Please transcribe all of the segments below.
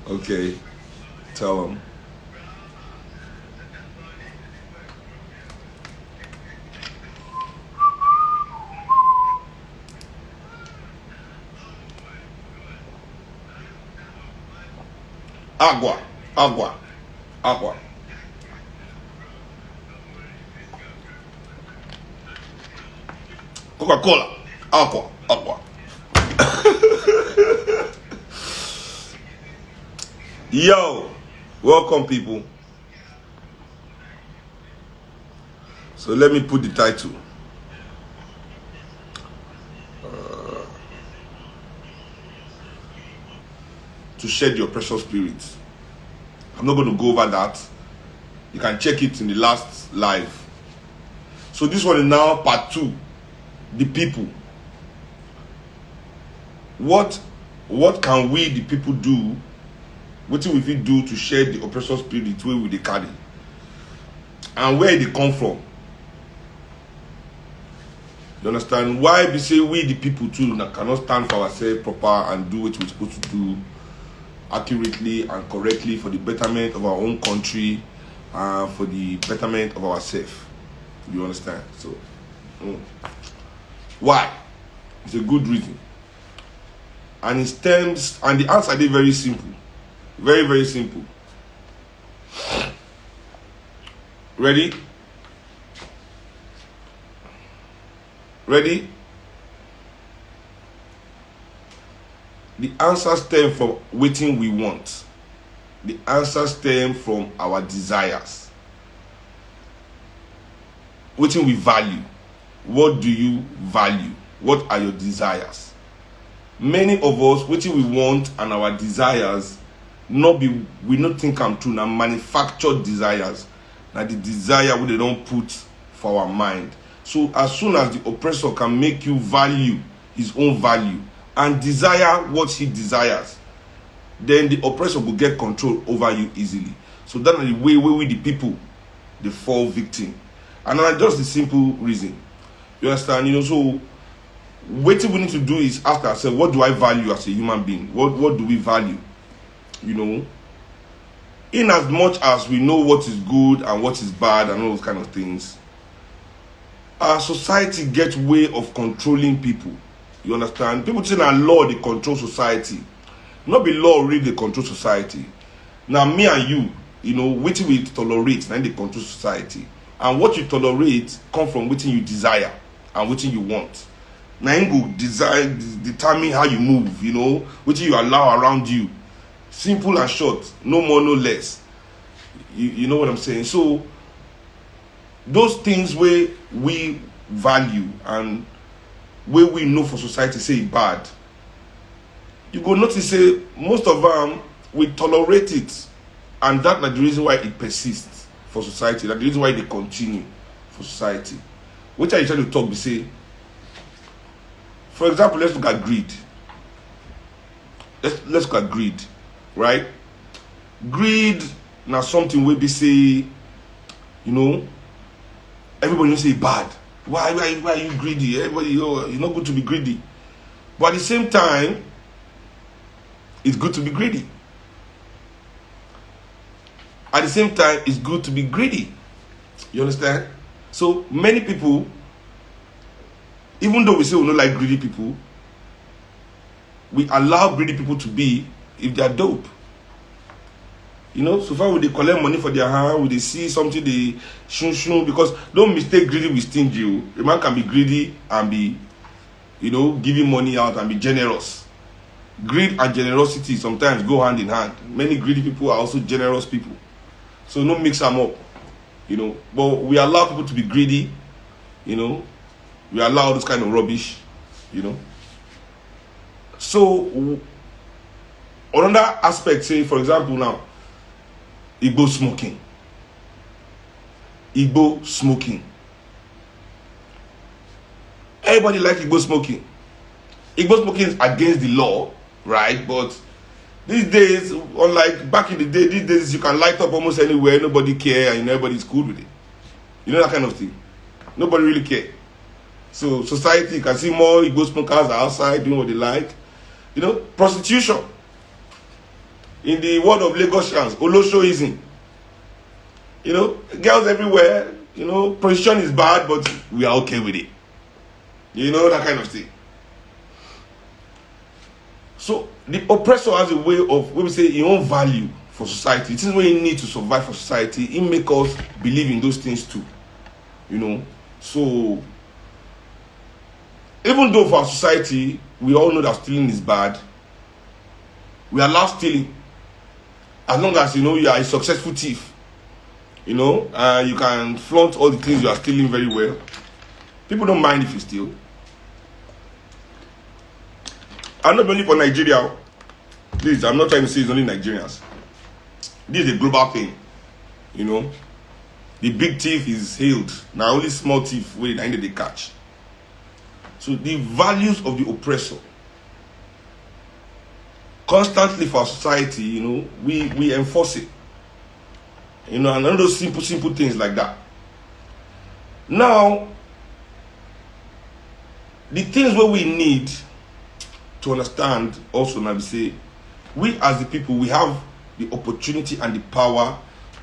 Okay, tell them. Agua, agua, agua. Coca-Cola, agua, agua. Yo, welcome people. So let me put the title. To shed your precious spirit. I'm not going to go over that. You can check it in the last live. So this one is now part 2. The people. What can we, the people, do? What do we do to shed the oppressor spirit where we they carry? And where they come from? You understand? Why we say we, the people, too, cannot stand for ourselves proper and do what we're supposed to do accurately and correctly for the betterment of our own country and for the betterment of ourselves. You understand? So, why? It's a good reason. And it stems, and the answer is very simple. Very, very simple. Ready? Ready? The answer stems from what we want. The answer stems from our desires. What we value. What do you value? What are your desires? Many of us, what we want and our desires, we not think I'm true. Now manufactured desires. Now the desire we they don't put for our mind. So as soon as the oppressor can make you value his own value and desire what he desires, then the oppressor will get control over you easily. So that's the way we the people they fall victim. And that's just the simple reason. You understand? So what we need to do is ask ourselves, what do I value as a human being? What do we value? In as much as we know what is good and what is bad and all those kind of things, our society gets way of controlling people. You understand? People say that law they control society. Not be law really they control society. Now me and you, what we tolerate, then they control society. And what you tolerate come from what you desire and what you want. Now you desire determine how you move, what you allow around you. Simple and short, no more, no less. You know what I'm saying? So those things where we value and where we know for society say bad, you go notice say most of them we tolerate it, and that's the reason why it persists for society. That's the reason why they continue for society. Which I try to talk, we say, for example, let's look at greed. Let's look at greed, right? Greed now something we be say, everybody will say bad. Why are you greedy? Everybody, you're not good to be greedy. But at the same time, it's good to be greedy. At the same time, it's good to be greedy. You understand? So many people, even though we say we don't like greedy people, we allow greedy people to be if they are dope. So far when they collect money for their hand, when they see something they shun, because don't mistake greedy with stingy. A man can be greedy and be, giving money out and be generous. Greed and generosity sometimes go hand in hand. Many greedy people are also generous people. So don't mix them up. But we allow people to be greedy, we allow this kind of rubbish, So another aspect, say for example now, Igbo smoking. Everybody likes Igbo smoking. Igbo smoking is against the law, right? But these days, unlike back in the day, these days you can light up almost anywhere, nobody care, and everybody's cool with it. That kind of thing. Nobody really care. So society, you can see more Igbo smokers outside doing what they like. Prostitution. In the world of Lagosians, Oloshoism. You know, girls everywhere, you know, prostitution is bad, but we are okay with it. You know, that kind of thing. So the oppressor has a way of, when we say, his own value for society. This is what you need to survive for society. It makes us believe in those things too. You know, so even though for our society, we all know that stealing is bad, we allow stealing. As long as, you know, you are a successful thief, you know, you can flaunt all the things you are stealing very well. People don't mind if you steal. I'm not only for Nigeria. Please, I'm not trying to say it's only Nigerians. This is a global thing, you know. The big thief is hailed. Now only small thief wait and they catch. So the values of the oppressor constantly for our society, you know, we enforce it. You know, and all those simple things like that. Now, the things where we need to understand also, now we say, we as the people, we have the opportunity and the power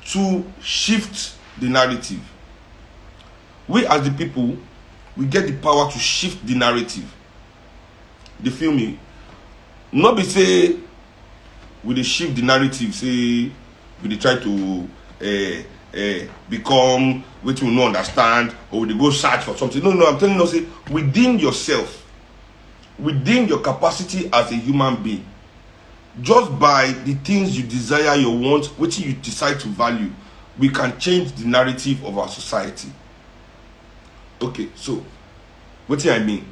to shift the narrative. We as the people, we get the power to shift the narrative. They feel me? Not be say we dey shift the narrative, say we dey try to become what we no understand, or we dey go search for something. No, I'm telling you, say within yourself, within your capacity as a human being, just by the things you desire, you want, which you decide to value, we can change the narrative of our society. Okay, so what do I mean?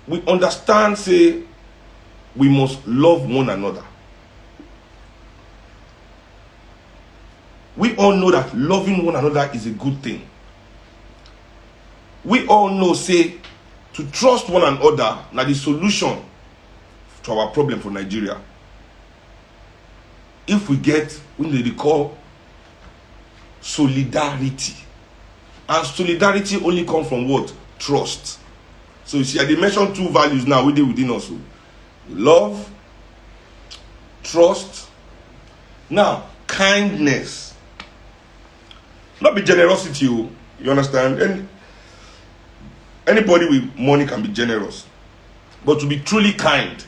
We understand, say, we must love one another. We all know that loving one another is a good thing. We all know, say, to trust one another now the solution to our problem for Nigeria. If we get what they call solidarity. And solidarity only comes from what? Trust. So you see, I mentioned two values now within us. Love, trust. Now, kindness. Not be generosity, you understand? Anybody with money can be generous. But to be truly kind,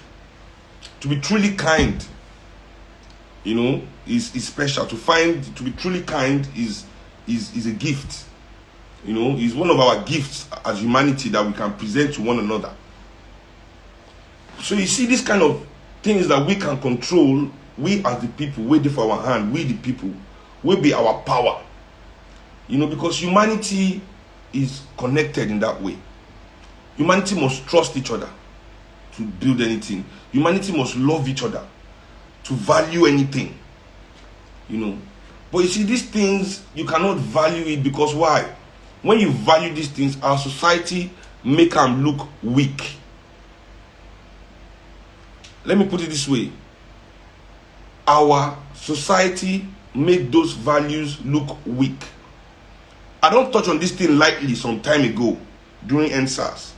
you know, is special. To be truly kind is a gift. You know, is one of our gifts as humanity that we can present to one another. So you see, this kind of things that we can control, we as the people, we do for our hand, we the people, will be our power. You know, because humanity is connected in that way. Humanity must trust each other to build anything. Humanity must love each other to value anything. You know. But you see, these things, you cannot value it because why? When you value these things, our society make them look weak. Let me put it this way. Our society make those values look weak. I don't touch on this thing lightly some time ago during NSAS.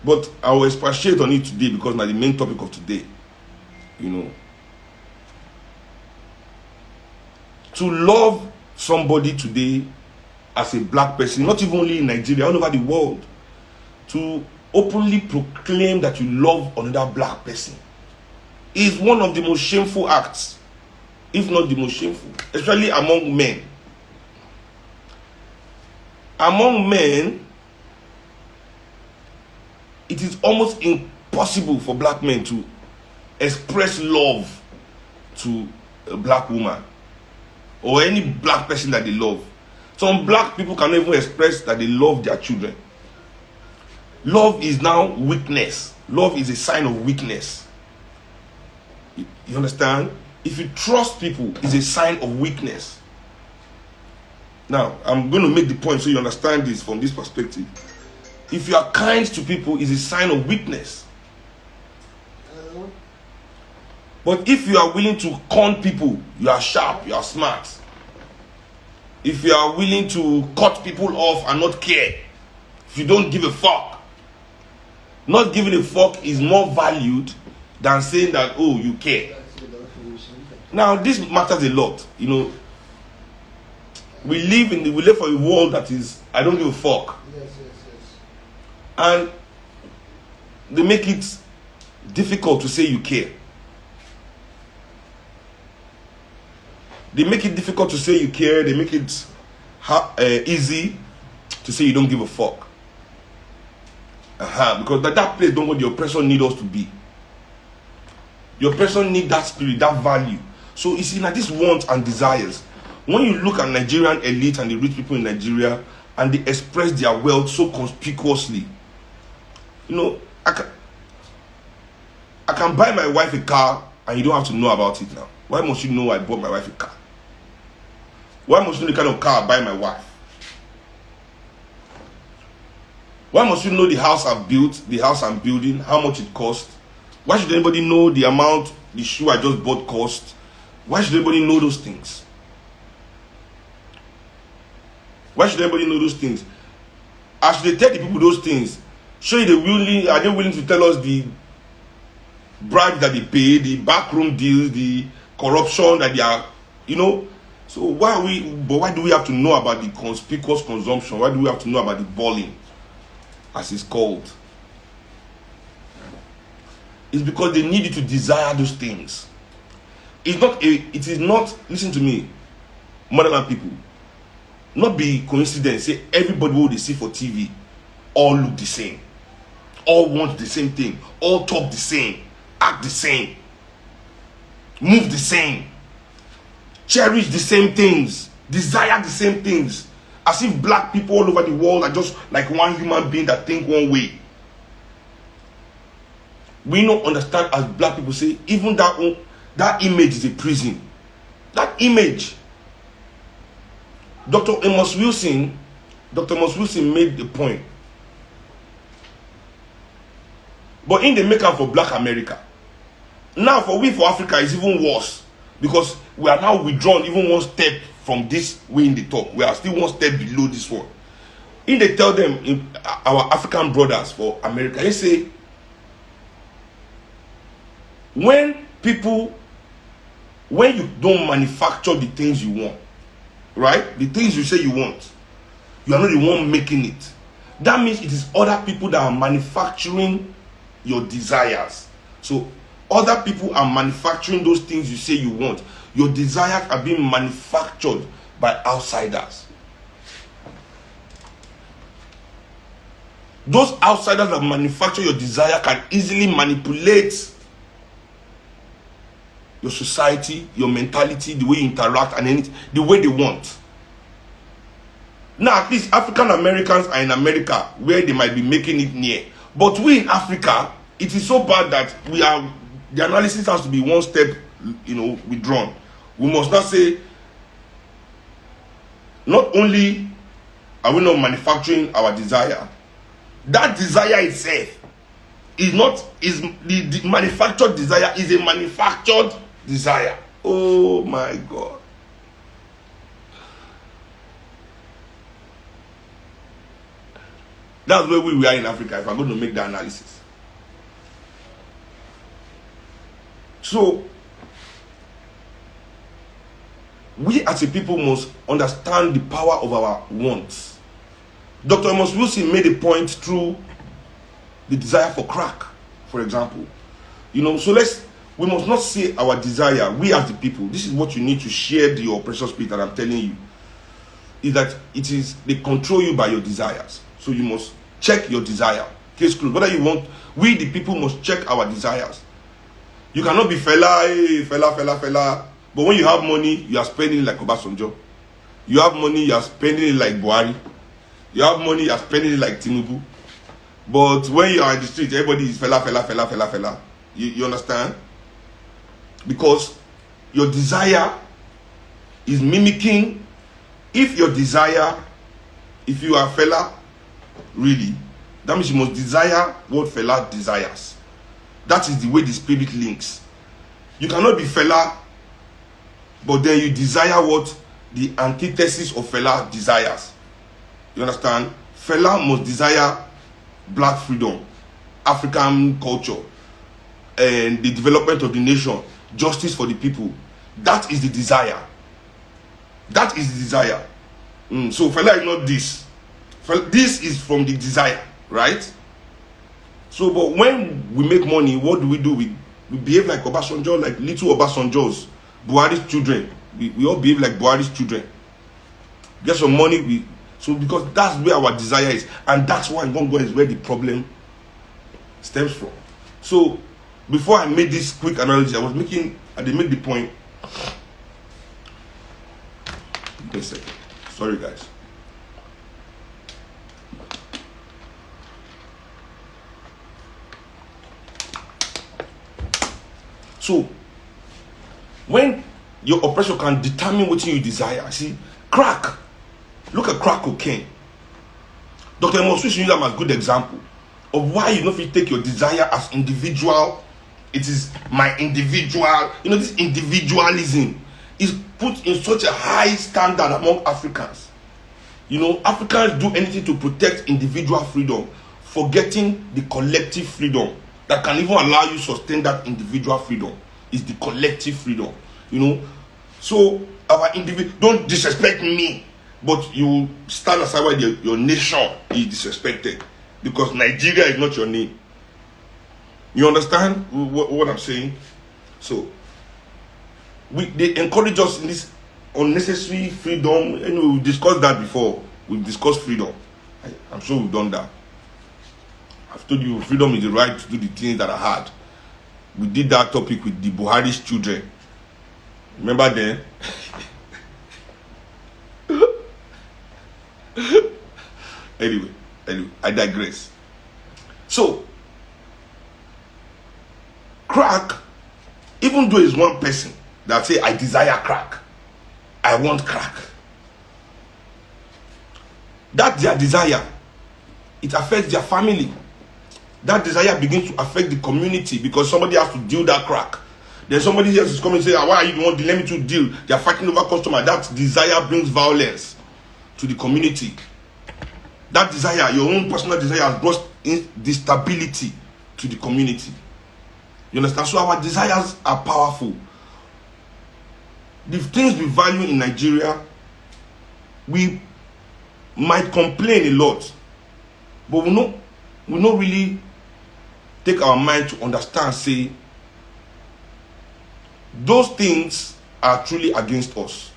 But I will expatiate on it today because now the main topic of today. You know. To love somebody today as a black person, not even only in Nigeria, all over the world, to openly proclaim that you love another black person is one of the most shameful acts, if not the most shameful, especially among men. Among men, it is almost impossible for black men to express love to a black woman or any black person that they love. Some black people cannot even express that they love their children. Love is now weakness. Love is a sign of weakness. You understand? If you trust people, it's a sign of weakness. Now, I'm going to make the point so you understand this from this perspective. If you are kind to people, it's a sign of weakness. But if you are willing to con people, you are sharp, you are smart. If you are willing to cut people off and not care, if you don't give a fuck, not giving a fuck is more valued than saying that, oh, you care. Now, this matters a lot. You know, we live for a world that is, I don't give a fuck. Yes. And they make it difficult to say you care. They make it difficult to say you care. They make it easy to say you don't give a fuck. Because that place don't what the oppressor need us to be. The oppressor need that spirit, that value. So you see, now these wants and desires. When you look at Nigerian elite and the rich people in Nigeria, and they express their wealth so conspicuously, you know, I can buy my wife a car and you don't have to know about it now. Why must you know I bought my wife a car? Why must you know the kind of car I buy my wife? Why must you know the house I've built, the house I'm building, how much it cost? Why should anybody know the amount the shoe I just bought cost? Why should anybody know those things? Why should anybody know those things? As they tell the people those things, are they willing to tell us the bribes that they pay, the backroom deals, the corruption that they are, you know? So why do we have to know about the conspicuous consumption? Why do we have to know about the balling, as it's called? It's because they need you to desire those things. It is not, listen to me, motherland people, not be coincidence, say everybody who they see for TV all look the same, all want the same thing, all talk the same, act the same, move the same, cherish the same things, desire the same things, as if black people all over the world are just like one human being that think one way. We don't understand, as black people say, even that image is a prison. That image. Dr. Amos Wilson made the point. But in the makeup for black America, now for Africa is even worse, because we are now withdrawn even one step from this way in the top. We are still one step below this one. In they tell them, our African brothers for America, they say, when you don't manufacture the things you want, right? The things you say you want, you are not the one making it. That means it is other people that are manufacturing your desires. So other people are manufacturing those things you say you want. Your desires are being manufactured by outsiders. Those outsiders that manufacture your desire can easily manipulate your society, your mentality, the way you interact, and the way they want. Now, at least African Americans are in America, where they might be making it near. But we in Africa, it is so bad that the analysis has to be one step, withdrawn. We must not say, not only are we not manufacturing our desire, that desire itself the manufactured desire is a manufactured desire. Oh my God. That's where we are in Africa, if I'm going to make the analysis. So, we as a people must understand the power of our wants. Dr. Amos Wilson made a point through the desire for crack, for example. So we must not say our desire, we as the people, this is what you need to share your precious spirit that I'm telling you, is that they control you by your desires. So you must check your desire. Case closed. Whether you want, we the people must check our desires. You cannot be fella, but when you have money, you are spending it like Obasanjo. You have money, you are spending it like Buhari. You have money, you are spending it like Tinubu. But when you are in the street, everybody is fella. You understand? Because your desire is mimicking. If you are fella, really, that means you must desire what fella desires. That is the way the spirit links. You cannot be fella, but then you desire what the antithesis of fella desires. You understand? Fella must desire black freedom, African culture. and the development of the nation, justice for the people. That is the desire. That is the desire. So fella is not this. This is from the desire, right? So, but when we make money, what do? We behave like Obasanjo, like little Obasanjos, Buhari's children. We all behave like Buhari's children. Get some money, so because that's where our desire is, and that's why Ngongo is where the problem stems from. So, before I made this quick analogy, I did make the point. Wait a second. Sorry, guys. So, when your oppressor can determine what you desire, see, crack. Look at crack cocaine. Dr. Mosu use them as a good example of why you know if you take your desire as individual. It is my individual. You know, this individualism is put in such a high standard among Africans. You know, Africans do anything to protect individual freedom, forgetting the collective freedom that can even allow you to sustain that individual freedom is the collective freedom. You know, so our individual, don't disrespect me, but you stand aside while your nation is disrespected because Nigeria is not your name. You understand what I'm saying? So they encourage us in this unnecessary freedom. Anyway, we've discussed that before. We've discussed freedom. I'm sure we've done that. I've told you freedom is the right to do the things that are hard. We did that topic with the Buhari's children. Remember then? Anyway, I digress. So, crack, even though it's one person that say, I desire crack, I want crack. That's their desire. It affects their family. That desire begins to affect the community because somebody has to deal that crack. Then somebody else is coming and say, why are you the one to let me to deal? They are fighting over customer. That desire brings violence to the community. That desire, your own personal desire, has brought instability to the community. You understand? So our desires are powerful. The things we value in Nigeria, we might complain a lot, but we not really take our mind to understand, say, those things are truly against us.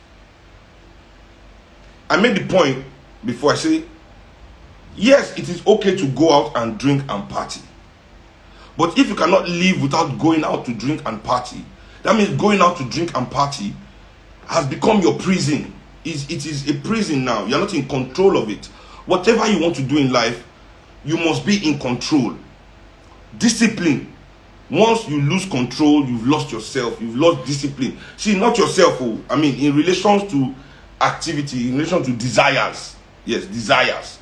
I made the point before. I say, yes, it is okay to go out and drink and party. But if you cannot live without going out to drink and party, that means going out to drink and party has become your prison. It is a prison now. You're not in control of it. Whatever you want to do in life, you must be in control. Discipline. Once you lose control, you've lost yourself. You've lost discipline. See, not yourself. I mean, in relation to activity, in relation to desires. Yes, desires.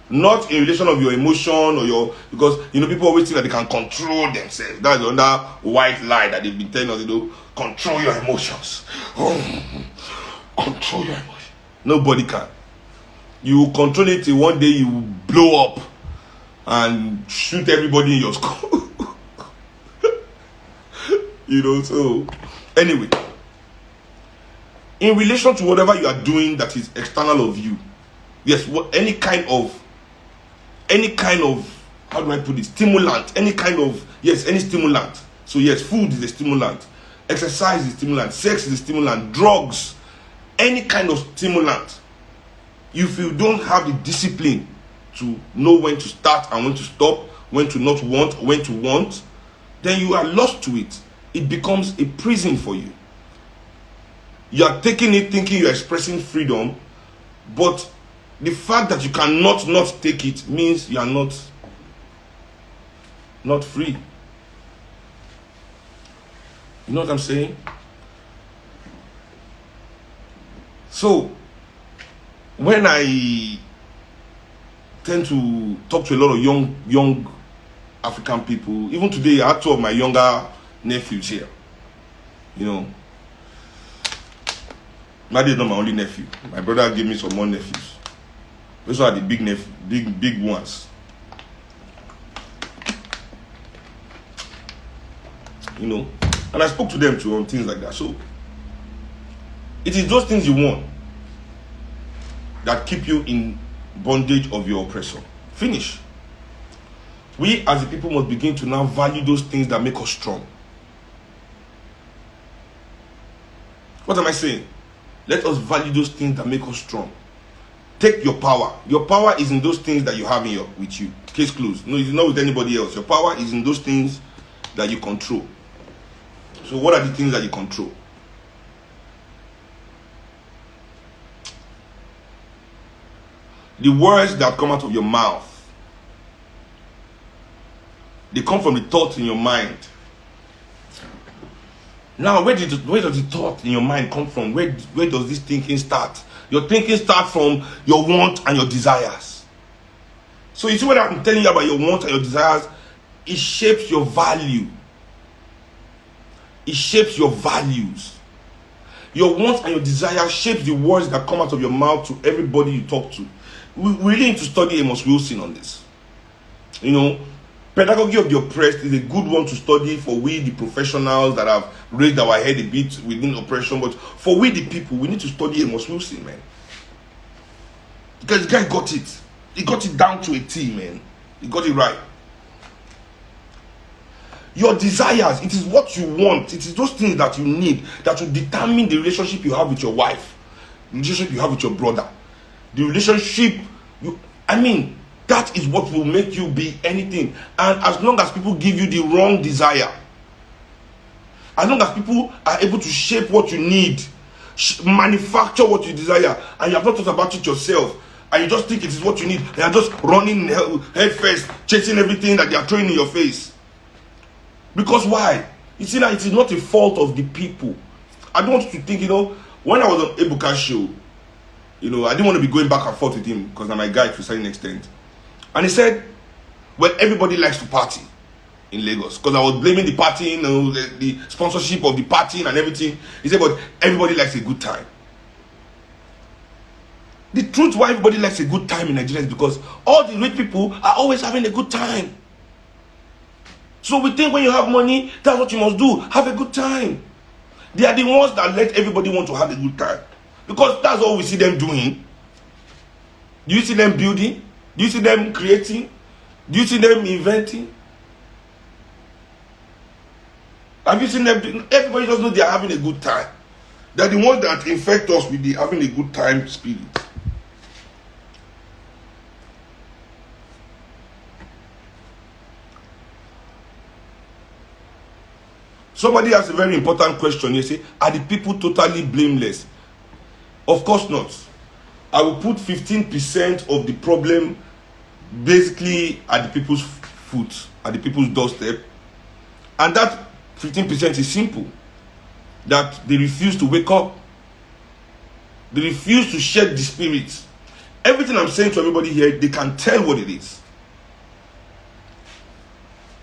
Not in relation of your emotion or your, because you know people always think that they can control themselves. That's another white lie that they've been telling us. Control your emotions. Control your emotions. Nobody can. You will control it till one day you will blow up and shoot everybody in your school. You know, so anyway, in relation to whatever you are doing that is external of you, yes, any kind of how do I put it, stimulant, any stimulant. So yes, food is a stimulant, exercise is a stimulant, sex is a stimulant, drugs, any kind of stimulant. If you don't have the discipline to know when to start and when to stop, when to not want, when to want, then you are lost to it. It becomes a prison for you. You are taking it thinking you are expressing freedom, but the fact that you cannot not take it means you are not free. You know what I'm saying? So, when I tend to talk to a lot of young African people, even today I had two of my younger nephews here. You know, Madi is not my only nephew. My brother gave me some more nephews. Those are the big ones. you know. And I spoke to them too on things like that. So it is those things you want that keep you in bondage of your oppressor. Finish. We as a people must begin to now value those things that make us strong. What am I saying? Let us value those things that make us strong. Take your power. Your power is in those things that you have with you. Case closed. No, it's not with anybody else. Your power is in those things that you control. So what are the things that you control? The words that come out of your mouth, they come from the thoughts in your mind. Now, where does the thought in your mind come from? Where does this thinking start? Your thinking starts from your want and your desires. So you see what I'm telling you about your want and your desires? It shapes your value. It shapes your values. Your wants and your desires shapes the words that come out of your mouth to everybody you talk to. We really need to study Amos Wilson on this. You know, pedagogy of the oppressed is a good one to study for we, the professionals that have raised our head a bit within oppression. But for we, the people, we need to study Amos Wilson, man. Because the guy got it. He got it down to a T, man. He got it right. Your desires, it is what you want. It is those things that you need that will determine the relationship you have with your wife, the relationship you have with your brother, the relationship that is what will make you be anything. And as long as people give you the wrong desire, as long as people are able to shape what you need, manufacture what you desire, and you have not thought about it yourself, and you just think it is what you need, and you are just running head first, chasing everything that they are throwing in your face. Because why? You see, now it is not a fault of the people. I don't want you to think, when I was on Ebuka's show, I didn't want to be going back and forth with him because I'm my guy to a certain extent. And he said, well, everybody likes to party in Lagos. Because I was blaming the partying, the sponsorship of the partying and everything. He said, but everybody likes a good time. The truth why everybody likes a good time in Nigeria is because all the rich people are always having a good time. So we think when you have money, that's what you must do. Have a good time. They are the ones that let everybody want to have a good time. Because that's all we see them doing. Do you see them building? Do you see them creating? Do you see them inventing? Have you seen them doing? Everybody just knows they are having a good time. They are the ones that infect us with the having a good time spirit. Somebody has a very important question. You say, are the people totally blameless? Of course not. I will put 15% of the problem basically at the people's foot, at the people's doorstep. And that 15% is simple. That they refuse to wake up. They refuse to shed the spirit. Everything I'm saying to everybody here, they can tell what it is.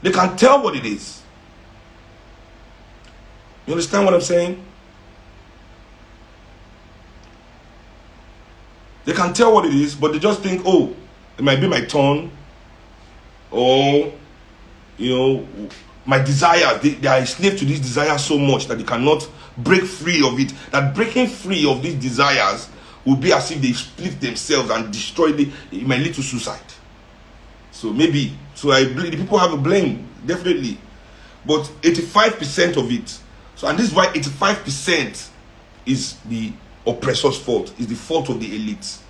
They can tell what it is. You understand what I'm saying? They can tell what it is, but they just think, oh, it might be my turn. Or, my desire. They are a slave to this desire so much that they cannot break free of it. That breaking free of these desires will be as if they split themselves and destroy it might lead to suicide. So maybe, I believe the people have a blame, definitely. But 85% of it, and this is why 85% is the oppressor's fault, is the fault of the elites.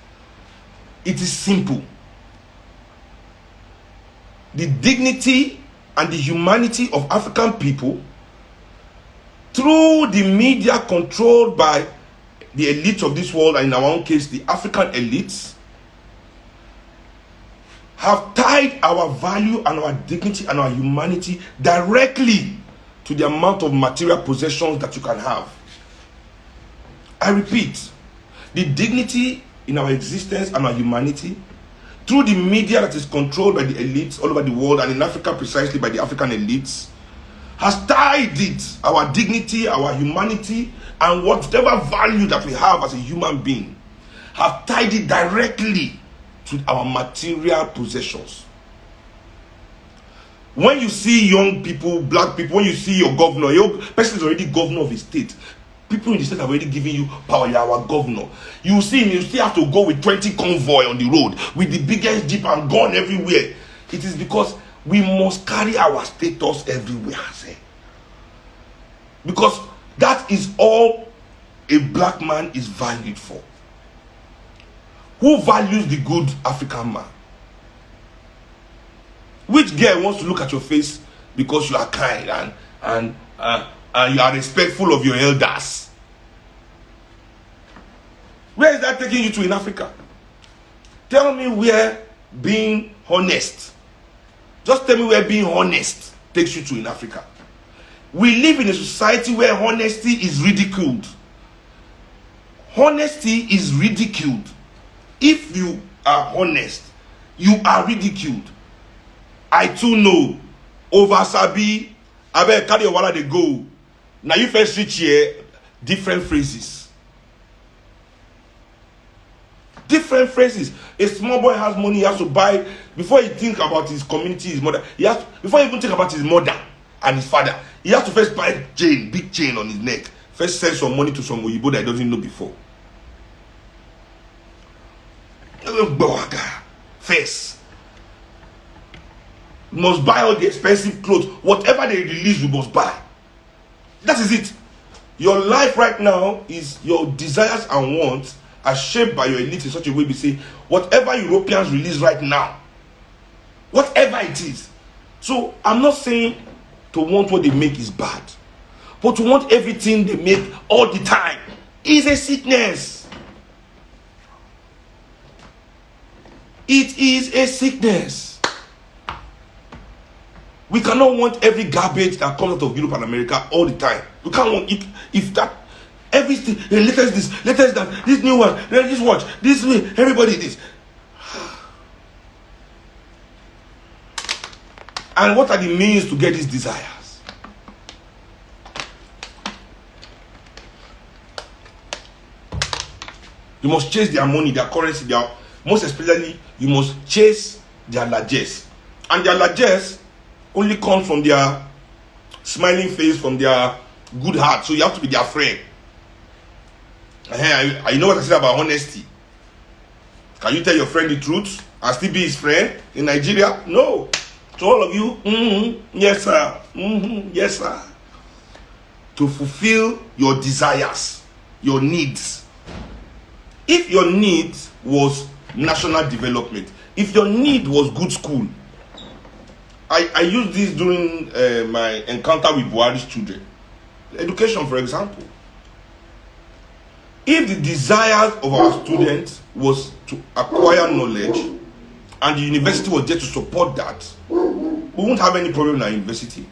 It is simple. The dignity and the humanity of African people, through the media controlled by the elites of this world, and in our own case, the African elites, have tied our value and our dignity and our humanity directly to the amount of material possessions that you can have. I repeat, the dignity in our existence and our humanity, through the media that is controlled by the elites all over the world, and in Africa precisely by the African elites, has tied it, our dignity, our humanity, and whatever value that we have as a human being, have tied it directly to our material possessions. When you see young people, black people, when you see your governor, your person is already governor of his state. People in the state have already given you power. You are our governor. You see him, you still have to go with 20 convoy on the road with the biggest jeep and gun everywhere. It is because we must carry our status everywhere. Because that is all a black man is valued for. Who values the good African man? Which girl wants to look at your face because you are kind and you are respectful of your elders? Where is that taking you to in Africa? Tell me where being honest. Just tell me where being honest takes you to in Africa. We live in a society where honesty is ridiculed. Honesty is ridiculed. If you are honest, you are ridiculed. I too know. Over Sabi, I better carry your wallet, they go. Now you first reach here, different phrases. Different phrases. A small boy has money, he has to buy, before he think about his community, his mother, before he even think about his mother and his father, he has to first buy chain, big chain on his neck. First send some money to some Oyibo that he doesn't know before. First. You must buy all the expensive clothes. Whatever they release, you must buy. That is it. Your life right now is your desires and wants are shaped by your elite in such a way we say, whatever Europeans release right now, whatever it is. So I'm not saying to want what they make is bad, but to want everything they make all the time is a sickness. It is a sickness. We cannot want every garbage that comes out of Europe and America all the time. We can't want it. If that everything, latest this, latest that, this new one, this watch, this way, everybody this. And what are the means to get these desires? You must chase their money, their currency, most especially, you must chase their largesse. And their largesse only comes from their smiling face, from their good heart. So you have to be their friend. I know what I said about honesty. Can you tell your friend the truth and still be his friend in Nigeria? No. To all of you, yes sir, yes sir. To fulfill your desires, your needs. If your need was national development, if your need was good school, I used this during my encounter with Buhari's children. Education, for example. If the desires of our students was to acquire knowledge and the university was there to support that, we won't have any problem in our university.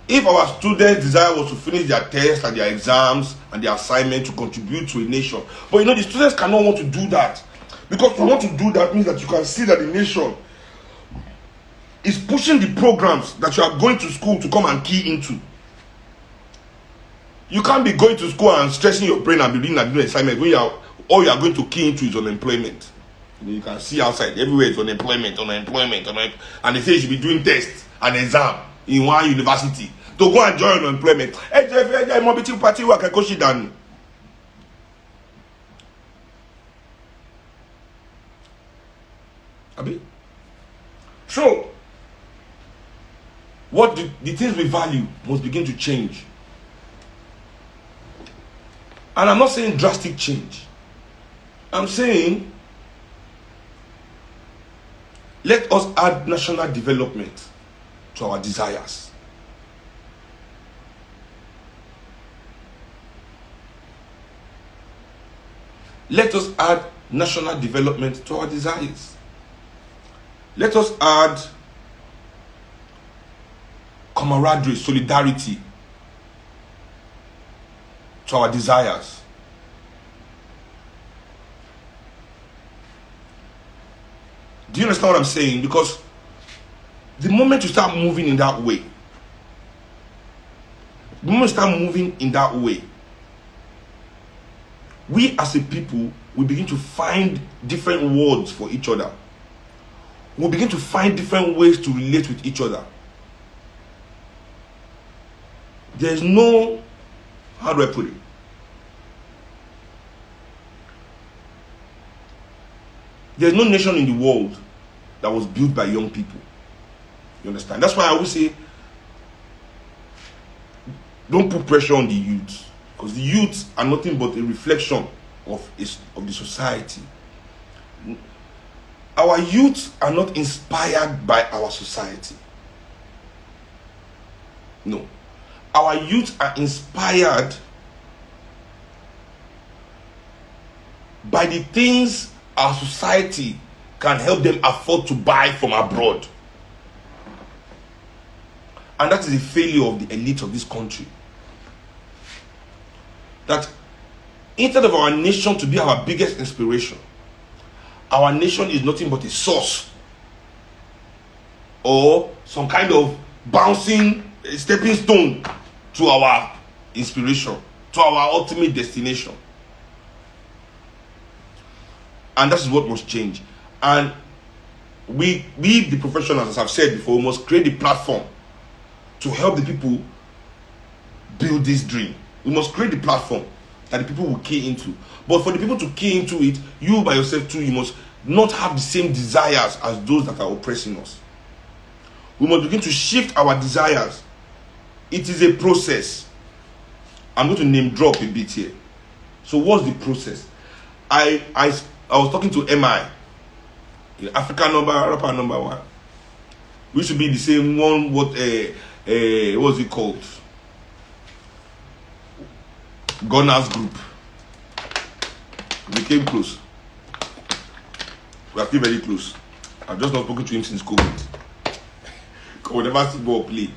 If our students' desire was to finish their tests and their exams and their assignment to contribute to a nation, but you know the students cannot want to do that, because to want to do that means that you can see that the nation is pushing the programs that you are going to school to come and key into. You can't be going to school and stressing your brain and be doing an assignment when all you are going to key into is unemployment. You can see outside everywhere is unemployment, and they say you should be doing tests and exam in one university to go and join unemployment. So, what the things we value must begin to change. And I'm not saying drastic change. I'm saying let us add national development to our desires. Let us add national development to our desires. Let us add camaraderie, solidarity to our desires. Do you understand what I'm saying? Because the moment you start moving in that way, we as a people will begin to find different words for each other. we'll begin to find different ways to relate with each other. There's no, how do I put it? There's no nation in the world that was built by young people. You understand? That's why I always say, don't put pressure on the youth, because the youth are nothing but a reflection of the society. Our youth are not inspired by our society. No. Our youth are inspired by the things our society can help them afford to buy from abroad. And that is a failure of the elite of this country. That instead of our nation to be our biggest inspiration, our nation is nothing but a source or some kind of bouncing stepping stone to our inspiration, to our ultimate destination. And that is what must change. And we the professionals, as I've said before, must create the platform to help the people build this dream. We must create the platform that the people will key into. But for the people to key into it, you by yourself too, you must not have the same desires as those that are oppressing us. We must begin to shift our desires. It is a process. I'm going to name drop a bit here. So what's the process? I was talking to MI, African rapper number one. We should be the same one. What's it called? Gunners Group. We came close. We are still very close. I've just not spoken to him since COVID. Because we never see ball play.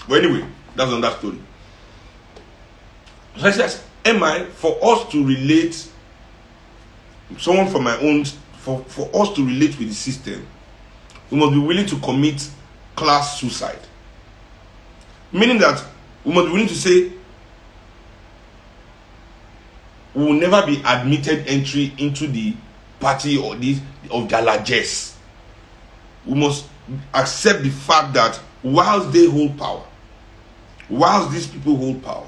But anyway, that's another story. So I said, MI, for us to relate, someone from my own, for us to relate with the system, we must be willing to commit class suicide. Meaning that we must be willing to say, we will never be admitted entry into the party or this of their largesse. We must accept the fact that whilst they hold power, whilst these people hold power,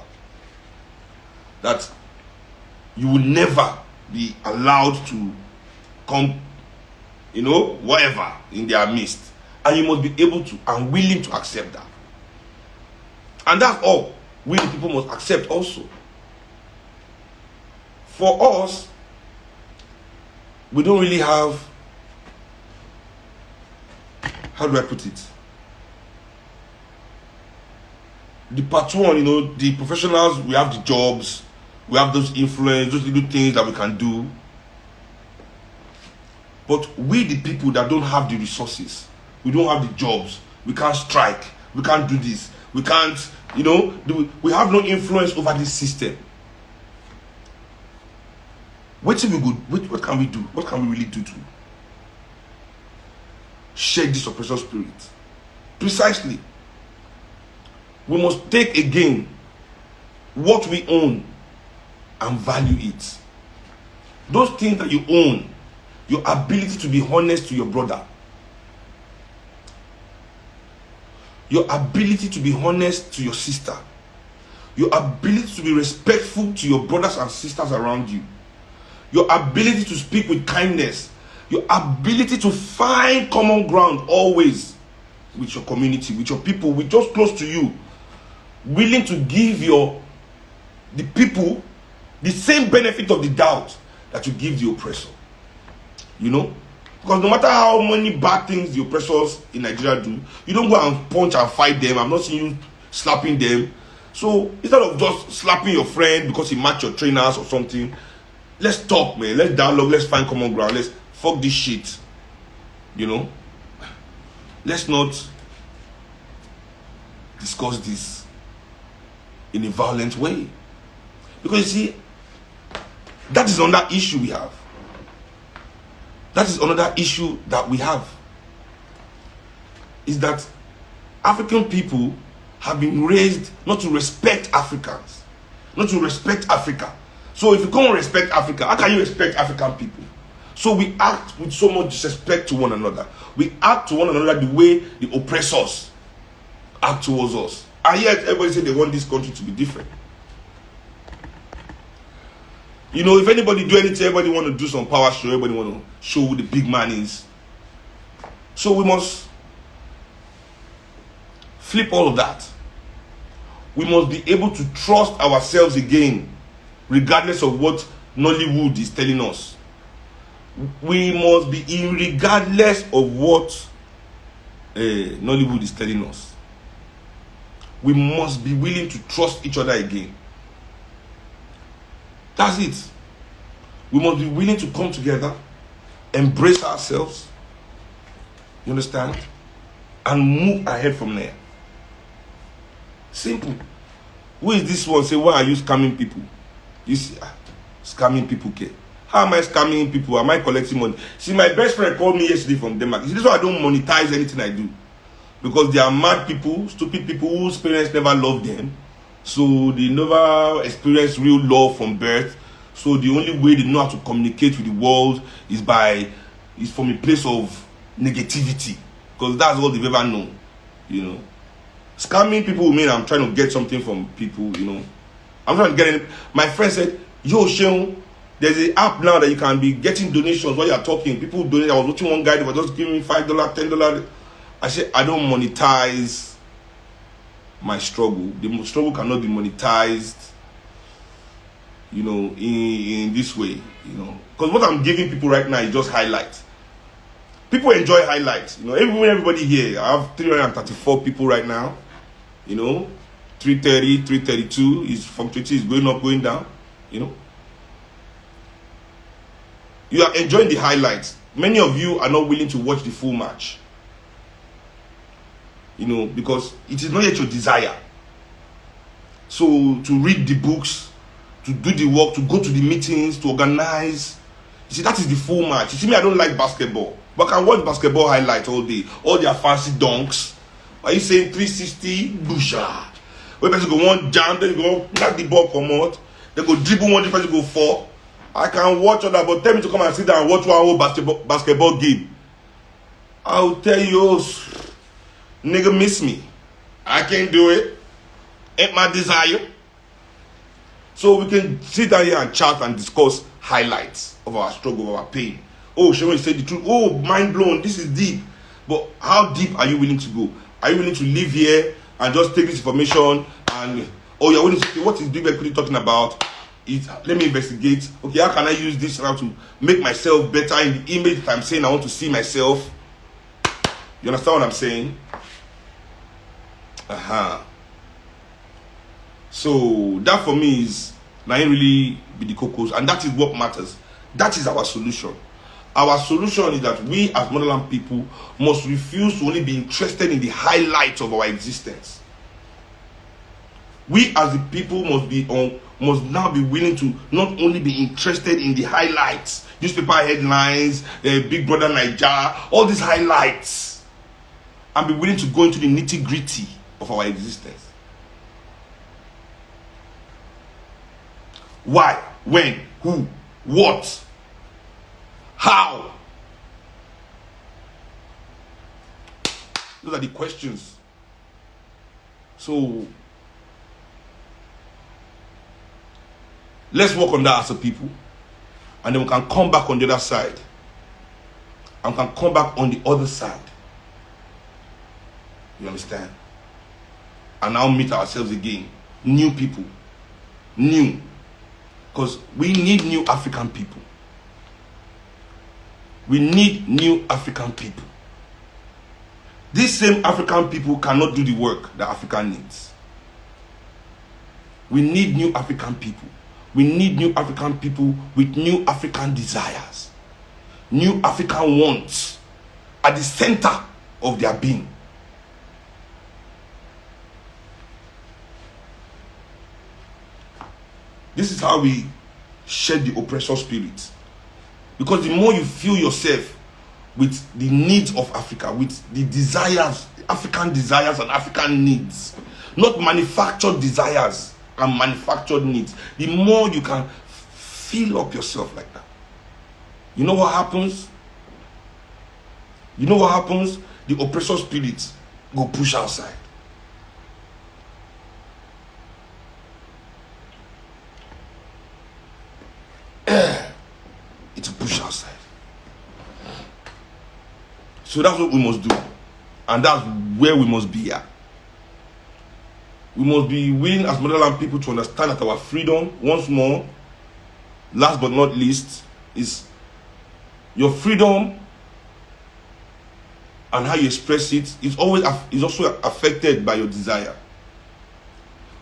that you will never be allowed to come, whatever in their midst. And you must be able to and willing to accept that. And that's all we the people must accept also. For us, we don't really have, how do I put it? The part one, the professionals, we have the jobs, we have those influence, those little things that we can do. But we the people that don't have the resources, we don't have the jobs, we can't strike, we can't do this, we can't, we have no influence over this system. What can we do? What can we really do to shake this oppressor spirit? Precisely. We must take again what we own and value it. Those things that you own, your ability to be honest to your brother, your ability to be honest to your sister, your ability to be respectful to your brothers and sisters around you, your ability to speak with kindness, your ability to find common ground always with your community, with your people, with those close to you, willing to give the people the same benefit of the doubt that you give the oppressor. Because no matter how many bad things the oppressors in Nigeria do, you don't go and punch and fight them. I'm not seeing you slapping them. So instead of just slapping your friend because he matched your trainers or something, let's talk, man. Let's dialogue. Let's find common ground. Let's fuck this shit. Let's not discuss this in a violent way. Because you see, that is another issue we have. That is another issue that we have. Is that African people have been raised not to respect Africans, not to respect Africa. So if you can't respect Africa, how can you respect African people? So we act with so much disrespect to one another. We act to one another the way the oppressors act towards us. And yet everybody say they want this country to be different. You know, if anybody do anything, everybody want to do some power show, everybody want to show who the big man is. So we must flip all of that. We must be able to trust ourselves again, regardless of what Nollywood is telling us. We must be regardless of what Nollywood is telling us. We must be willing to trust each other again. That's it. We must be willing to come together, embrace ourselves, you understand, and move ahead from there. Simple. Who is this one? Say, why are you scamming people? You see, scamming people, okay? How am I scamming people? Am I collecting money? See, my best friend called me yesterday from Denmark. See, this is why I don't monetize anything I do. Because they are mad people, stupid people whose parents never loved them. So they never experienced real love from birth. So the only way they know how to communicate with the world is from a place of negativity. Because that's all they've ever known, you know. Scamming people mean I'm trying to get something from people, you know. I'm trying to get it. My friend said, yo, Seun, there's an app now that you can be getting donations while you're talking. People donate. I was watching one guy, they were just giving me $5, $10. I said, I don't monetize my struggle. The struggle cannot be monetized, you know, in this way, you know. Because what I'm giving people right now is just highlights. People enjoy highlights, you know. Everybody here, I have 334 people right now, you know. 330, 332 is fluctuating, is going up, going down, you know. You are enjoying the highlights. Many of you are not willing to watch the full match, you know, because it is not yet your desire. So to read the books, to do the work, to go to the meetings, to organize, you see, that is the full match. You see me, I don't like basketball, but I can watch basketball highlights all day. All their fancy dunks. Are you saying 360? Busha. When person go one jam, then you go knock the ball come out. They go dribble one, the person go four. I can watch all that, but tell me to come and sit down and watch one whole basketball game. I'll tell you, nigga, miss me. I can't do it. Ain't my desire. So we can sit down here and chat and discuss highlights of our struggle, of our pain. Oh, Seun said the truth. Oh, mind blown. This is deep. But how deep are you willing to go? Are you willing to live here and just take this information and, oh, you're willing to say, what is Big Equity talking about? Let me investigate. Okay, how can I use this now to make myself better in the image that I'm saying I want to see myself? You understand what I'm saying? So that for me is not really be the cocos, and that is what matters. That is our solution. Our solution is that we as motherland people must refuse to only be interested in the highlights of our existence. We as the people must now be willing to not only be interested in the highlights, newspaper headlines, Big Brother Naija, all these highlights, and be willing to go into the nitty-gritty of our existence. Why? When? Who? What? How? Those are the questions. So let's work on that as a people, and then we can come back on the other side, and we can come back on the other side. You understand? And now meet ourselves again, new people, new, because we need new African people. We need new African people. These same African people cannot do the work that Africa needs. We need new African people. We need new African people with new African desires, new African wants at the center of their being. This is how we shed the oppressor spirit. Because the more you fill yourself with the needs of Africa, with the desires, African desires and African needs, not manufactured desires and manufactured needs, the more you can fill up yourself like that, You know what happens? You know what happens? The oppressor spirit go push outside. It will push outside. So that's what we must do. And that's where we must be at. We must be willing as motherland people to understand that our freedom, once more, last but not least, is your freedom and how you express it is also affected by your desire.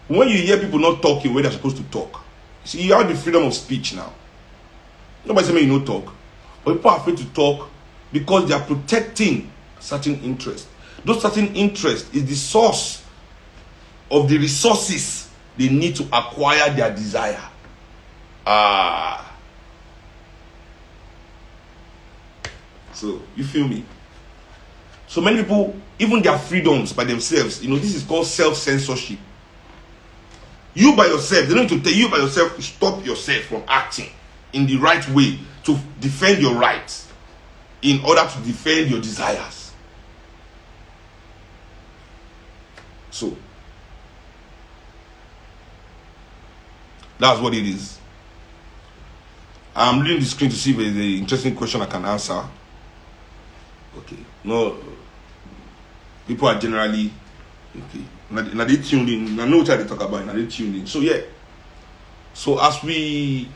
When you hear people not talking when they're supposed to talk, see, you have the freedom of speech now. Nobody say you no talk, but people are afraid to talk because they are protecting certain interests. Those certain interests is the source of the resources they need to acquire their desire. So you feel me? So many people, even their freedoms by themselves, this is called self-censorship. You by yourself, they don't need to tell you by yourself to stop yourself from acting in the right way to defend your rights in order to defend your desires. So that's what it is. I'm reading the screen to see if there's an interesting question I can answer. Okay. No, people are generally okay. Now they tuned in. I know what they talk about. Now they tuned in. So yeah. So as we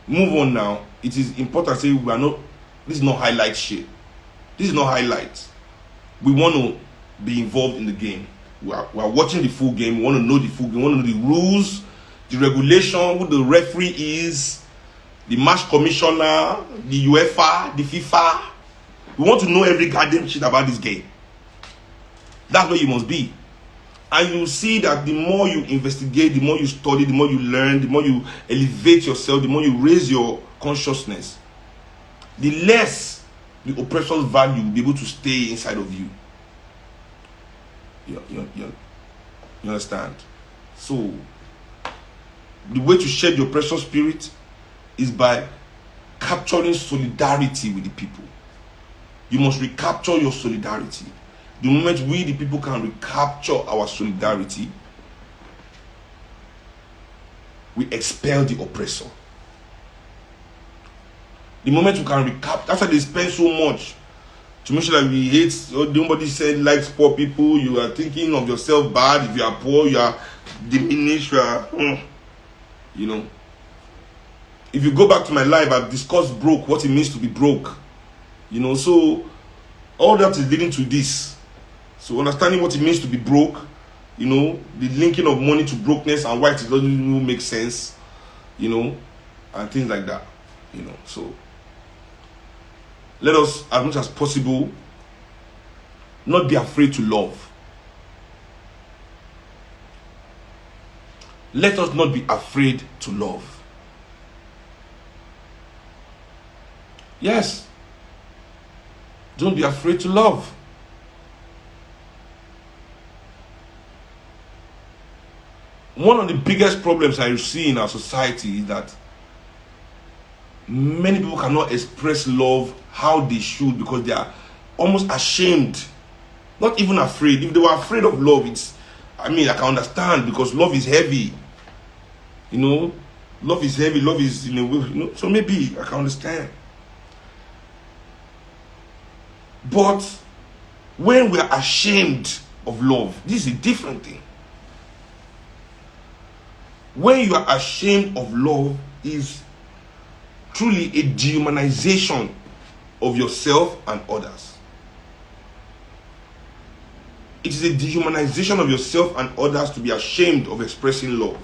move on now, it is important to say we are not. This is not highlight shit. This is not highlights. We want to be involved in the game. We are watching the full game. We want to know the full game. We want to know the rules, the regulation, who the referee is, the match commissioner, the UEFA, the FIFA. We want to know every goddamn shit about this game. That's where you must be. And you see that the more you investigate, the more you study, the more you learn, the more you elevate yourself, the more you raise your consciousness, the less the oppressor's value will be able to stay inside of you. You understand? So, the way to shed the oppressor spirit is by capturing solidarity with the people. You must recapture your solidarity. The moment we, the people, can recapture our solidarity, we expel the oppressor. The moment we can recapture, that's why they spend so much to make sure that we hate. Nobody said likes poor people. You are thinking of yourself bad. If you are poor, you are diminished. If you go back to my life, I've discussed broke, what it means to be broke. So all that is leading to this. So understanding what it means to be broke, the linking of money to brokenness and why it doesn't even make sense, and things like that, So let us, as much as possible, not be afraid to love. Let us not be afraid to love. Yes. Don't be afraid to love. One of the biggest problems I see in our society is that many people cannot express love how they should because they are almost ashamed. Not even afraid. If they were afraid of love, I can understand because love is heavy. Love is heavy. Love is, so maybe I can understand. But when we are ashamed of love, this is a different thing. When you are ashamed of love is truly a dehumanization of yourself and others. It is a dehumanization of yourself and others to be ashamed of expressing love.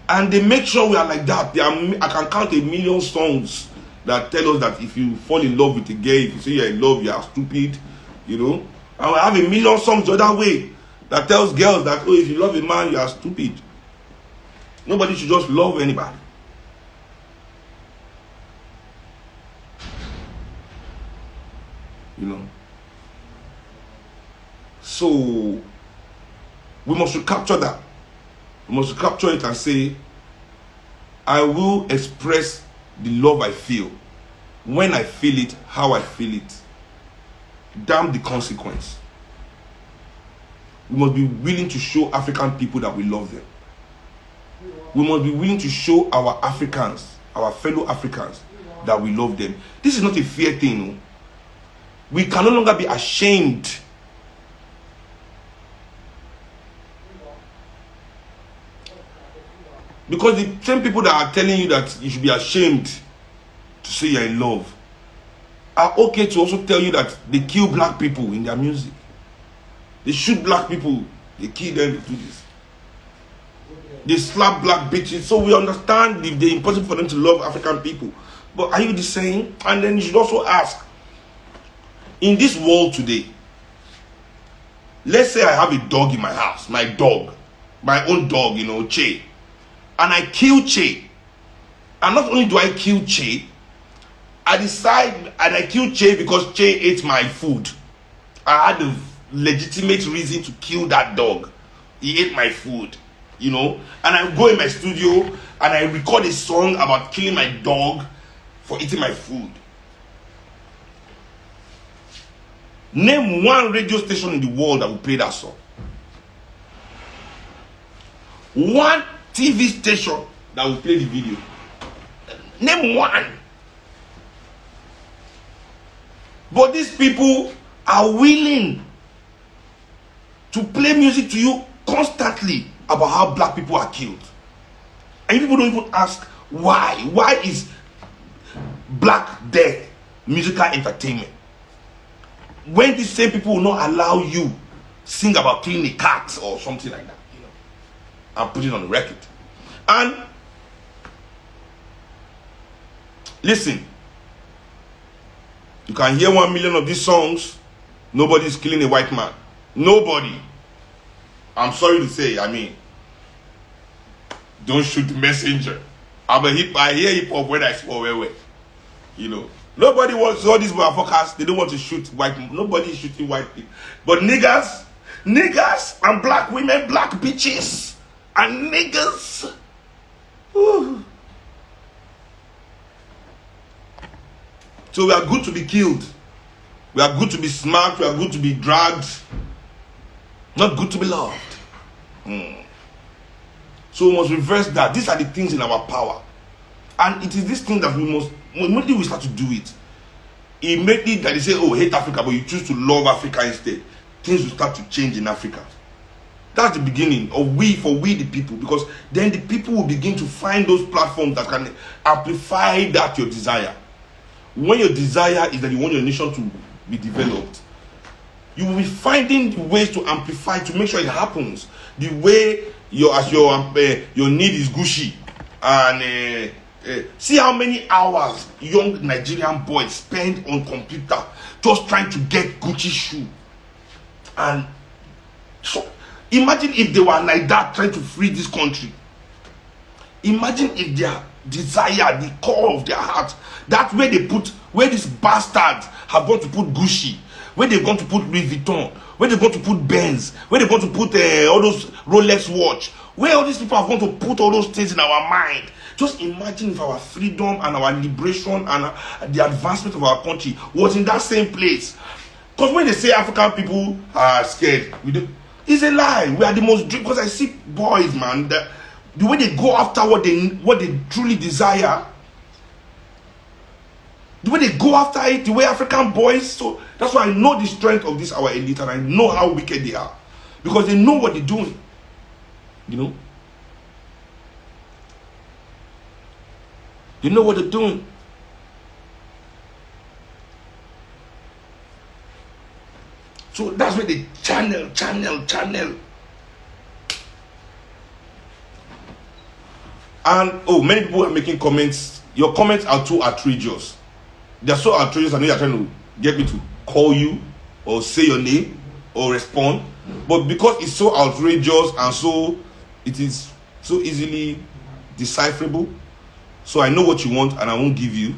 And they make sure we are like that. I can count 1,000,000 songs that tell us that if you fall in love with a girl, if you say you're in love, you are stupid, And I have 1,000,000 songs the other way that tells girls that, if you love a man, you are stupid. Nobody should just love anybody. So, we must recapture that. We must recapture it and say, I will express the love I feel, when I feel it, how I feel it. Damn the consequence. We must be willing to show African people that we love them. We must be willing to show our Africans, our fellow Africans, that we love them. This is not a fair thing. No? We can no longer be ashamed. Because the same people that are telling you that you should be ashamed to say you're in love are okay to also tell you that they kill black people in their music. They shoot black people, they kill them, they do this. They slap black bitches. So we understand the importance for them to love African people. But are you the same? And then you should also ask, in this world today, let's say I have a dog in my house, my dog, my own dog, you know, Che. And I kill Che. And not only do I kill Che, I decide and I kill Che because Che ate my food. I had a legitimate reason to kill that dog. He ate my food, you know. And I go in my studio and I record a song about killing my dog for eating my food. Name one radio station in the world that will play that song. One TV station that will play the video. Name one. But these people are willing to play music to you constantly about how black people are killed. And people don't even ask why. Why is black death musical entertainment? When these same people will not allow you sing about killing a cat or something like that, you know, and put it on the record. And listen, you can hear 1 million of these songs, nobody's killing a white man. Nobody. I'm sorry to say, I mean, don't shoot the messenger. I hear hip hop when I swear where. You know. Nobody wants all these motherfuckers, they don't want to shoot white people. Nobody is shooting white people. But niggas and black women, black bitches and niggas. Whew. So we are good to be killed. We are good to be smacked. We are good to be dragged. Not good to be loved. So we must reverse that. These are the things in our power. And it is this thing that we must, immediately we start to do it, immediately that they say, oh, hate Africa, but you choose to love Africa instead, things will start to change in Africa. That's the beginning of we the people, because then the people will begin to find those platforms that can amplify that your desire. When your desire is that you want your nation to be developed, you will be finding ways to amplify, to make sure it happens. The way your need is gushy. And see how many hours young Nigerian boys spend on computer just trying to get Gucci shoe. And so imagine if they were like that trying to free this country. Imagine if their desire, the core of their heart, that where these bastards have gone to put Gucci, where they're going to put Louis Vuitton, where they're going to put Benz, where they're going to put all those Rolex watch, where all these people are going to put all those things in our mind. Just imagine if our freedom and our liberation and the advancement of our country was in that same place. Because when they say African people are scared, it's a lie. We are the most, because I see boys, man, the way they go after what they truly desire, the way they go after it, the way African boys, so that's why I know the strength of this our elite, and I know how wicked they are, because they know what they're doing, you know. You know what they're doing. So that's where they channel. And many people are making comments. Your comments are too outrageous. They're so outrageous. I know you're trying to get me to call you or say your name or respond. But because it's so outrageous and so it is so easily decipherable, so I know what you want and I won't give you.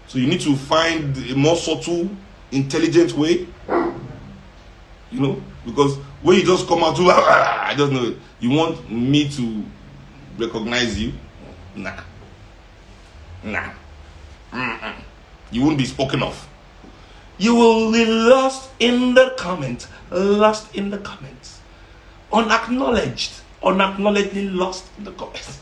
So you need to find a more subtle, intelligent way. You know, because when you just come out to, I don't know, you want me to recognize you? Nah. Nah. Mm-mm. You won't be spoken of. You will be lost in the comments. Lost in the comments. Unacknowledged. Unacknowledgedly lost in the comments.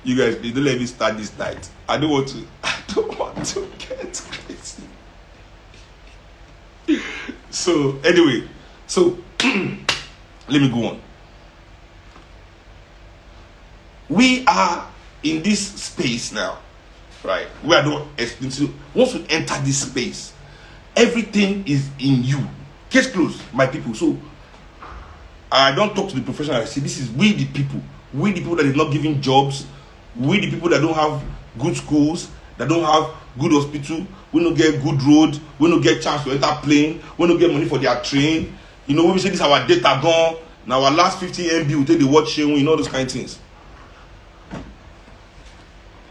You guys, please don't let me start this night. I don't want to get crazy. So, anyway. So, let me go on. We are in this space now. Right? We are not expensive. Once we enter this space, everything is in you. Case closed, my people. So I don't talk to the professional. I say this is we the people. We the people that is not giving jobs. We the people that don't have good schools, that don't have good hospital. We don't get good road. We don't get chance to enter plane. We don't get money for their train. You know when we say this our data gone. Now our last 50 MB we take the watch sharing, you know those kind of things.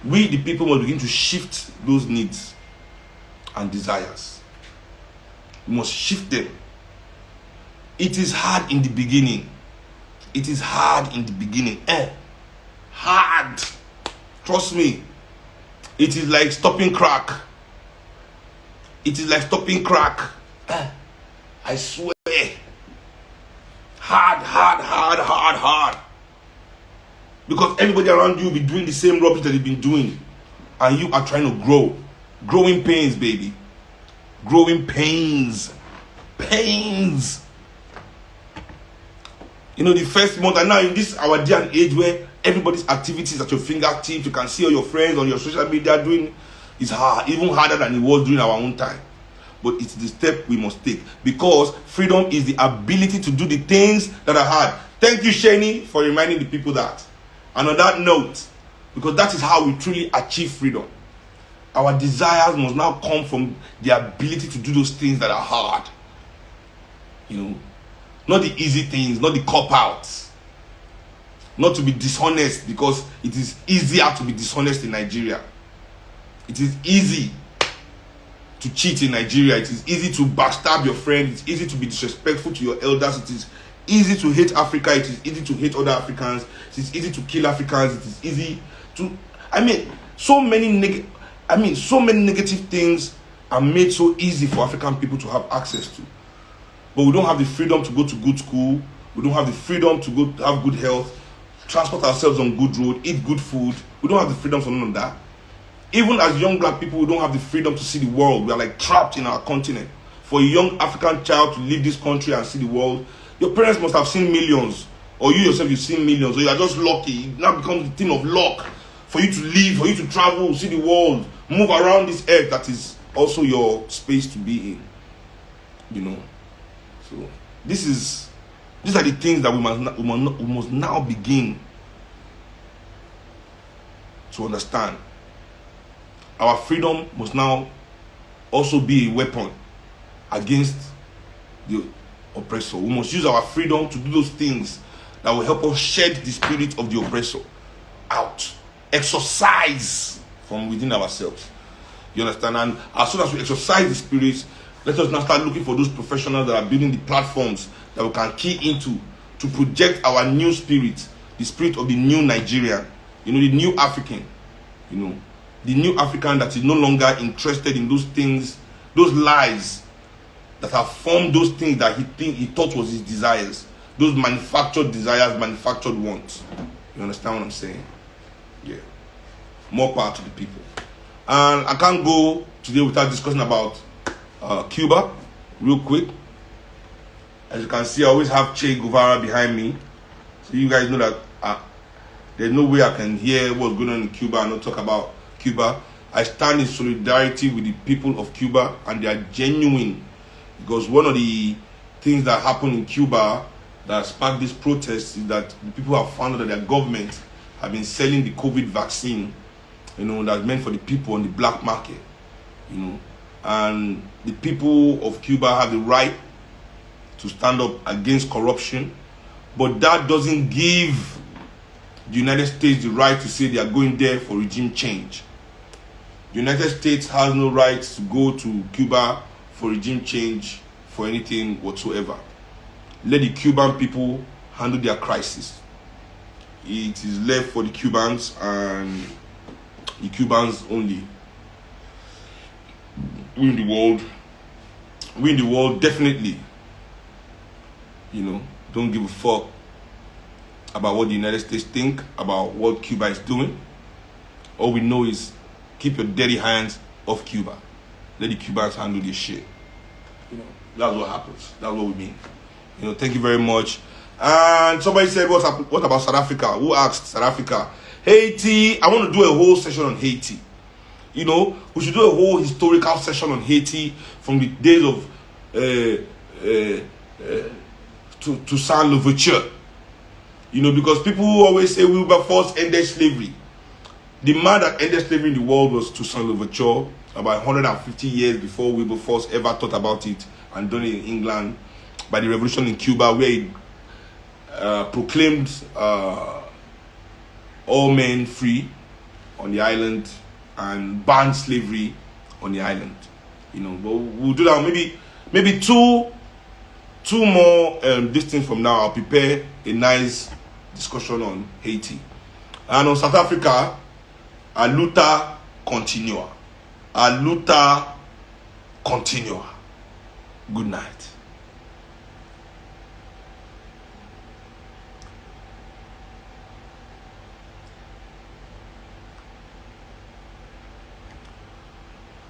We the people must begin to shift those needs and desires. We must shift them. It is hard in the beginning. It is hard in the beginning. Hard. Trust me. It is like stopping crack. It is like stopping crack. I swear. Hard. Because everybody around you will be doing the same rubbish that they've been doing. And you are trying to grow. Growing pains, baby. Growing pains. Pains. You know, the first month, and now in this our day and age where everybody's activities at your fingertips, you can see all your friends on your social media doing, is hard, even harder than it was during our own time. But it's the step we must take. Because freedom is the ability to do the things that are hard. Thank you, Shani, for reminding the people that. And on that note, because that is how we truly achieve freedom. Our desires must now come from the ability to do those things that are hard. You know, not the easy things, not the cop-outs. Not to be dishonest, because it is easier to be dishonest in Nigeria. It is easy to cheat in Nigeria. It is easy to backstab your friend. It's easy to be disrespectful to your elders. It is easy to hate Africa. It is easy to hate other Africans. It is easy to kill Africans. It is easy to, so many negative things are made so easy for African people to have access to. But we don't have the freedom to go to good school. We don't have the freedom to go to have good health, transport ourselves on good road, eat good food. We don't have the freedom for none of that. Even as young black people, we don't have the freedom to see the world. We are like trapped in our continent. For a young African child to leave this country and see the world, your parents must have seen millions. Or you yourself, you've seen millions. Or you are just lucky. It now becomes a thing of luck for you to live, for you to travel, see the world, move around this earth that is also your space to be in. You know. So these are the things that we must now begin to understand. Our freedom must now also be a weapon against the oppressor. We must use our freedom to do those things that will help us shed the spirit of the oppressor out. Exorcise from within ourselves. You understand? And as soon as we exercise the spirit, let us now start looking for those professionals that are building the platforms that we can key into to project our new spirit, the spirit of the new Nigerian, you know, the new African, you know, the new African that is no longer interested in those things, those lies that have formed those things that he thought was his desires, those manufactured desires, manufactured wants. You understand what I'm saying? Yeah. More power to the people. And I can't go today without discussing about Cuba real quick. As you can see, I always have Che Guevara behind me, so you guys know that there's no way I can hear what's going on in Cuba and not talk about Cuba. I stand in solidarity with the people of Cuba, and they are genuine, because one of the things that happened in Cuba that sparked this protest is that the people have found out that their government have been selling the COVID vaccine, you know, that's meant for the people on the black market, you know, and the people of Cuba have the right to stand up against corruption, but that doesn't give the United States the right to say they are going there for regime change. The United States has no right to go to Cuba for regime change for anything whatsoever. Let the Cuban people handle their crisis. it is left for the Cubans and the Cubans only. Win the world, definitely. You know, don't give a fuck about what the United States think about what Cuba is doing. All we know is keep your dirty hands off Cuba. Let the Cubans handle this shit. You know, that's what happens. That's what we mean. You know, thank you very much. And somebody said, what about South Africa? Who asked South Africa? Haiti. I want to do a whole session on Haiti. You know, we should do a whole historical session on Haiti from the days of Toussaint Louverture. You know, because people always say Wilberforce ended slavery. The man that ended slavery in the world was Toussaint Louverture, about 150 years before Wilberforce ever thought about it, and done it in England by the revolution in Cuba, where he proclaimed all men free on the island and banned slavery on the island. You know, but we'll do that maybe two more this thing from now. I'll prepare a nice discussion on Haiti. And on South Africa, a luta continua. A luta continua. Good night.